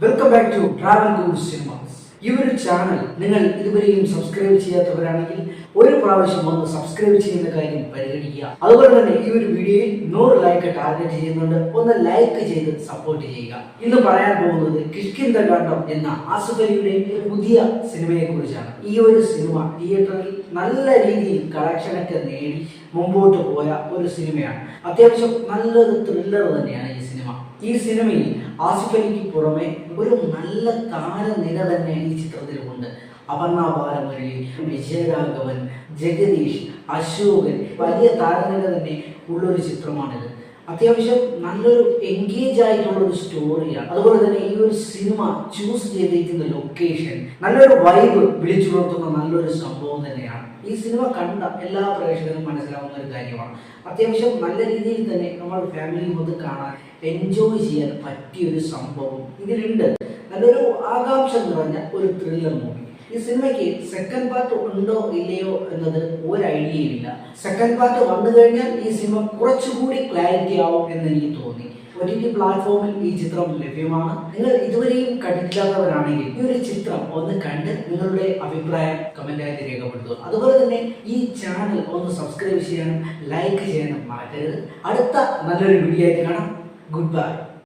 Welcome back to travel good cinemas. ഈ ഒരു channel നിങ്ങൾ ഇതുവരെയും സബ്സ്ക്രൈബ് ചെയ്യാത്തവരാണെങ്കിൽ ഒരു പ്രാവശ്യം ഒന്ന് സബ്സ്ക്രൈബ് ചെയ്യുന്ന കാര്യം പരിഗണിക്കുക. അതുപോലെ തന്നെ ഈ ഒരു വീഡിയോയിൽ 100 ലൈക്ക് ടാർഗറ്റ് ചെയ്യുന്നുണ്ട്. ഒന്ന് ലൈക്ക് ചെയ്ത് സപ്പോർട്ട് ചെയ്യുക. ഇന്ന് പറയാൻ പോകുന്നത് കിഷ്കിന്ധകാണ്ഡം എന്ന ആസിഫ് അലിയുടെ പുതിയ സിനിമയെ കുറിച്ചാണ്. ഈ ഒരു സിനിമ തിയേറ്ററിൽ നല്ല രീതിയിൽ കളക്ഷനൊക്കെ നേടി മുമ്പോട്ട് പോയ ഒരു സിനിമയാണ്. അത്യാവശ്യം നല്ലൊരു ത്രില്ലർ തന്നെയാണ് ഈ സിനിമ. ഈ സിനിമയിൽ ആസിഫ് അലിക്ക് പുറമെ ഒരു നല്ല താരനിര തന്നെ ഈ ചിത്രത്തിലുമുണ്ട്. അപർണ ബാലമുരളി, വിജയരാഘവൻ, ജഗദീഷ്, അശോകൻ, വലിയ താരനിര തന്നെ ഉള്ളൊരു ചിത്രമാണിത്. അത്യാവശ്യം നല്ലൊരു എൻഗേജ് ആയിട്ടുള്ള ഒരു സ്റ്റോറിയാണ്. അതുപോലെ തന്നെ ഈ ഒരു സിനിമ ചൂസ് ചെയ്തിരിക്കുന്ന ലൊക്കേഷൻ നല്ലൊരു വൈബ് വിളിച്ചുണർത്തുന്ന നല്ലൊരു സംഭവം തന്നെയാണ്. ഈ സിനിമ കണ്ട എല്ലാ പ്രേക്ഷകരും മനസ്സിലാവുന്ന ഒരു കാര്യമാണ്. അത്യാവശ്യം നല്ല രീതിയിൽ തന്നെ നമ്മൾ ഫാമിലി മൊത്തം കാണാൻ എൻജോയ് ചെയ്യാൻ പറ്റിയ ഒരു സംഭവം ഇതിലുണ്ട്. നല്ലൊരു ആകാംക്ഷ നിറഞ്ഞ ഒരു ത്രില്ലർ മൂവി. ഈ സിനിമയ്ക്ക് സെക്കൻഡ് പാർട്ട് ഉണ്ടോ ഇല്ലയോ എന്നത് ഒരു ഐഡിയയും ഇല്ല. സെക്കൻഡ് പാർട്ട് വന്നു കഴിഞ്ഞാൽ ഈ സിനിമ കുറച്ചുകൂടി ക്ലാരിറ്റി ആവും എന്ന് എനിക്ക് തോന്നി. OTT പ്ലാറ്റ്ഫോമിൽ ഈ ചിത്രം ലഭ്യമാണ്. നിങ്ങൾ ഇതുവരെയും കണ്ടിട്ടില്ലാത്തവരാണെങ്കിൽ ഈ ഒരു ചിത്രം ഒന്ന് കണ്ട് നിങ്ങളുടെ അഭിപ്രായം കമന്റായിട്ട് രേഖപ്പെടുത്തുക. അതുപോലെ തന്നെ ഈ ചാനൽ ഒന്ന് സബ്സ്ക്രൈബ് ചെയ്യാനും ലൈക്ക് ചെയ്യാനും മറക്കരുത്. അടുത്ത നല്ലൊരു വീഡിയോ ആയിട്ട് കാണാം. Good bye.